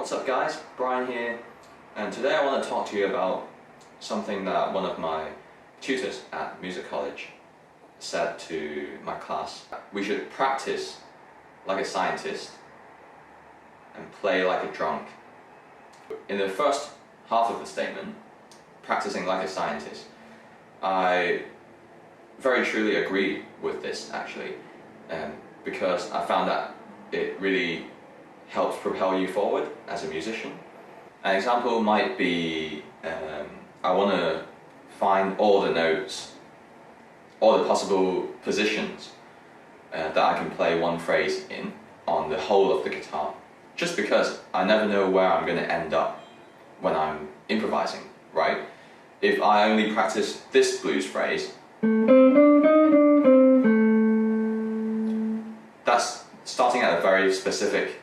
What's up guys, Bryan here, and today I want to talk to you about something that one of my tutors at music college said to my class. We should practice like a scientist and play like a drunk. In the first half of the statement, practicing like a scientist, I very truly agree with this actually, because I found that it really helps propel you forward as a musician. An example might be, I want to find all the notes, all the possible positions that I can play one phrase in on the whole of the guitar. Just because I never know where I'm going to end up when I'm improvising, right? If I only practice this blues phrase, that's starting at a very specific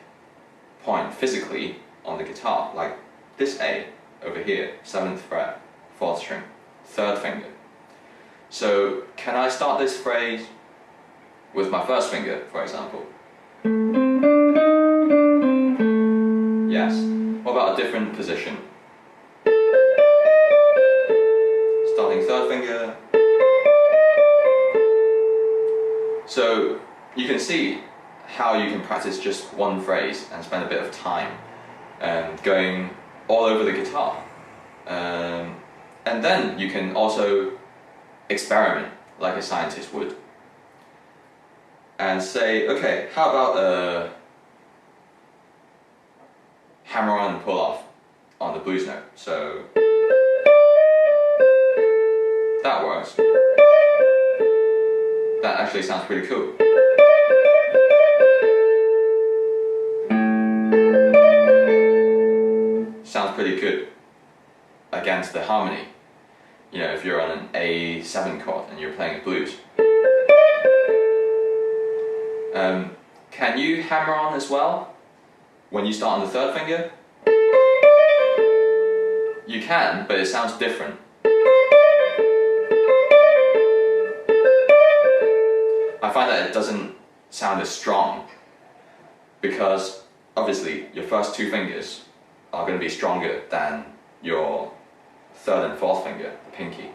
point physically on the guitar, like this A over here, 7th fret, 4th string, 3rd finger. So can I start this phrase with my 1st finger, for example? Yes. What about a different position? Starting 3rd finger. So you can see how you can practice just one phrase and spend a bit of time going all over the guitar. And then you can also experiment like a scientist would and say, okay, how about a hammer on and pull off on the blues note? So that works. That actually sounds pretty cool. Sounds pretty good against the harmony. You know, if you're on an A7 chord and you're playing a blues. Can you hammer on as well when you start on the 3rd finger? You can, but it sounds different. I find that it doesn't sound as strong because obviously your first 2 fingers are going to be stronger than your 3rd and 4th finger, the pinky.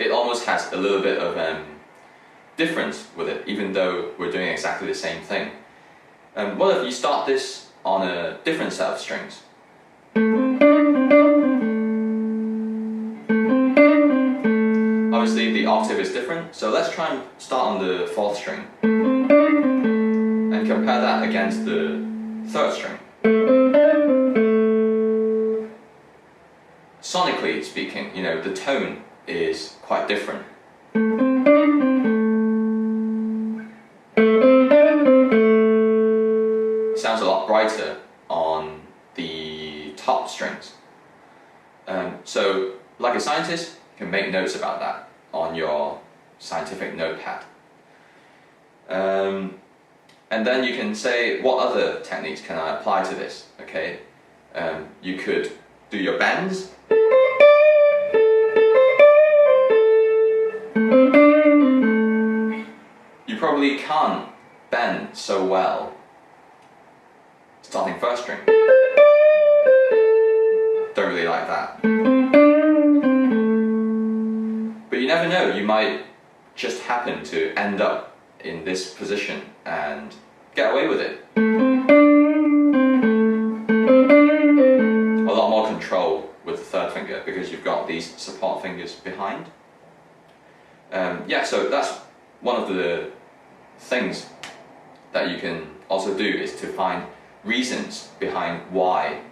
It almost has a little bit of difference with it, even though we're doing exactly the same thing. What if you start this on a different set of strings? Obviously the octave is different, so let's try and start on the 4th string and compare that against the 3rd string. Sonically speaking, you know, the tone is quite different. It sounds a lot brighter on the top strings. So, like a scientist, you can make notes about that on your scientific notepad. And then you can say, what other techniques can I apply to this? Okay, you could do your bends. You probably can't bend so well starting 1st string. Don't really like that. But you never know, you might just happen to end up in this position and get away with it. A lot more control with the 3rd finger because you've got these support fingers behind. Yeah, so that's one of the things that you can also do, is to find reasons behind why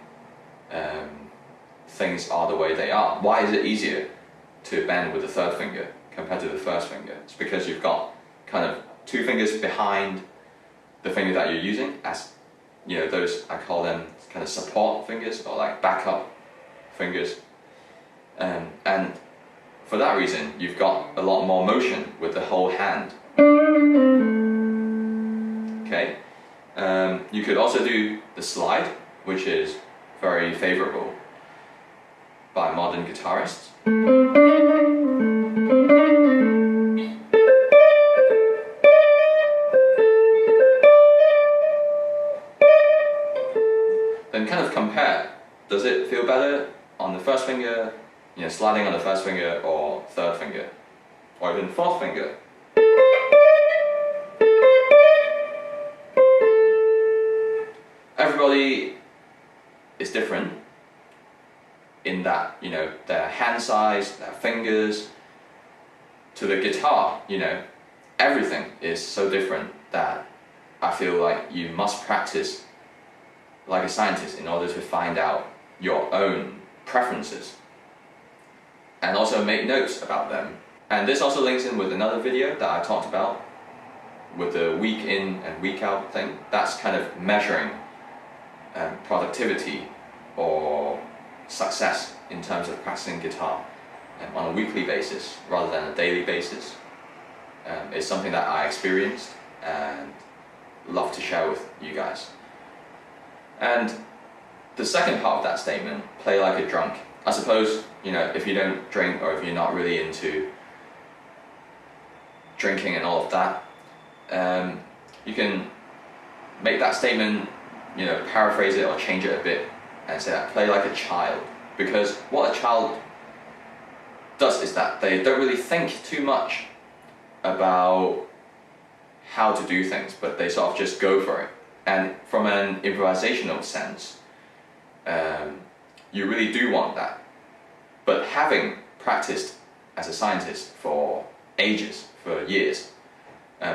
things are the way they are. Why is it easier to bend with the 3rd finger compared to the 1st finger? It's because you've got kind of 2 fingers behind the finger that you're using, as you know, those, I call them kind of support fingers or like backup fingers, and for that reason you've got a lot more motion with the whole hand. Okay, you could also do the slide, which is very favourable by modern guitarists. sliding on the first finger or third finger, or even fourth finger. Everybody is different in that, their hand size, their fingers. To the guitar, everything is so different that I feel like you must practice like a scientist in order to find out your own preferences and also make notes about them. And this also links in with another video that I talked about with the week in and week out thing. That's kind of measuring productivity or success in terms of practicing guitar on a weekly basis rather than a daily basis. It's something that I experienced and love to share with you guys. And the second part of that statement, play like a drunk. I suppose, if you don't drink or if you're not really into drinking and all of that, you can make that statement, paraphrase it or change it a bit and say that play like a child. Because what a child does is that they don't really think too much about how to do things, but they sort of just go for it. And from an improvisational sense, you really do want that. But having practiced as a scientist for ages, for years,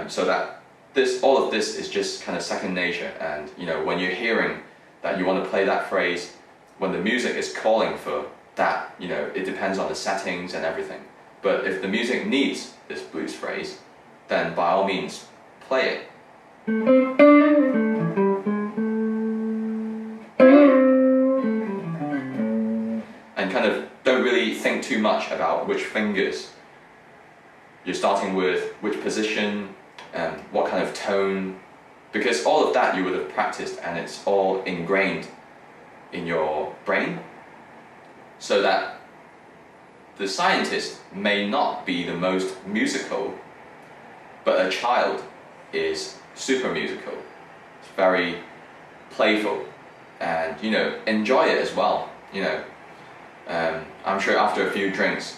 so that all of this is just kind of second nature. And when you're hearing that you want to play that phrase, when the music is calling for that, it depends on the settings and everything. But if the music needs this blues phrase, then by all means, play it. And kind of don't really think too much about which fingers you're starting with, which position, what kind of tone, because all of that you would have practiced and it's all ingrained in your brain, so that the scientist may not be the most musical, but a child is super musical. It's very playful and enjoy it as well. I'm sure after a few drinks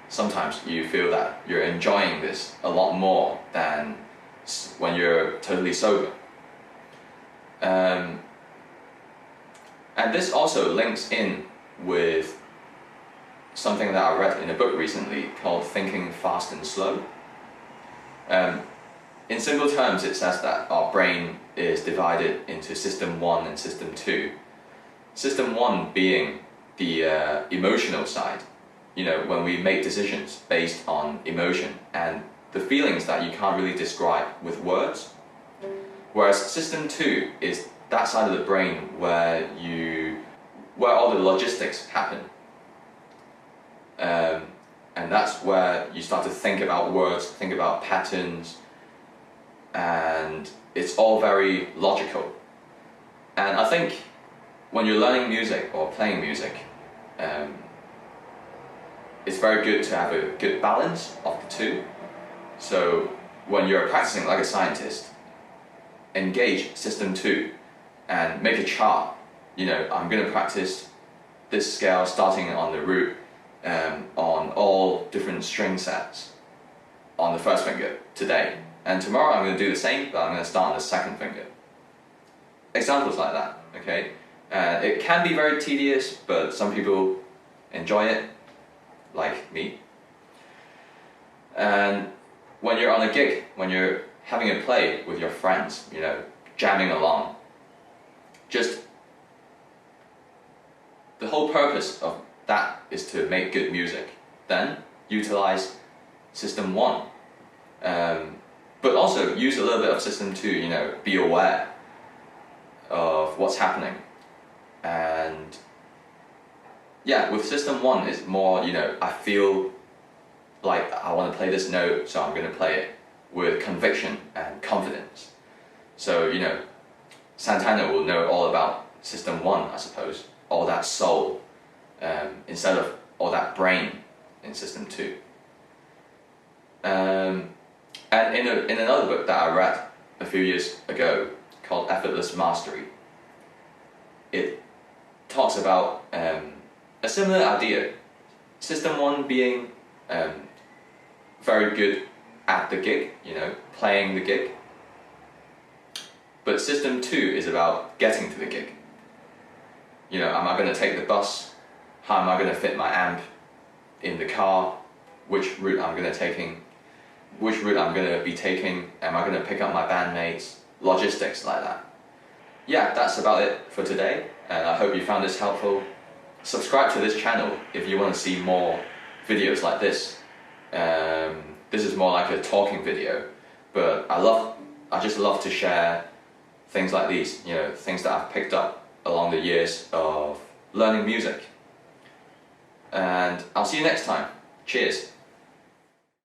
sometimes you feel that you're enjoying this a lot more than when you're totally sober. And this also links in with something that I read in a book recently called Thinking Fast and Slow. In simple terms, it says that our brain is divided into System 1 and System 2. System 1 being the emotional side, when we make decisions based on emotion and the feelings that you can't really describe with words. Whereas System 2 is that side of the brain where all the logistics happen. And that's where you start to think about words, think about patterns, and it's all very logical. And I think when you're learning music or playing music, it's very good to have a good balance of the two. So when you're practicing like a scientist, engage System 2 and make a chart. I'm going to practice this scale starting on the root, on all different string sets on the first finger today. And tomorrow I'm going to do the same, but I'm going to start on the second finger. Examples like that, okay? It can be very tedious, but some people enjoy it, like me. And when you're on a gig, when you're having a play with your friends, jamming along, just the whole purpose of that is to make good music. Then utilize System 1. But also use a little bit of System 2, be aware of what's happening. And yeah, with System 1 it's more, I feel like I want to play this note, so I'm going to play it with conviction and confidence. So, Santana will know all about System 1, I suppose, all that soul, instead of all that brain in System 2. And in another book that I read a few years ago called Effortless Mastery, it talks about a similar idea, System 1 being very good at the gig, playing the gig. But System 2 is about getting to the gig. Am I going to take the bus? How am I going to fit my amp in the car? Which route I'm going to be taking? Am I going to pick up my bandmates? Logistics like that. Yeah, that's about it for today, and I hope you found this helpful. Subscribe to this channel if you want to see more videos like this. This is more like a talking video, but I just love to share things like these, things that I've picked up along the years of learning music. And I'll see you next time. Cheers.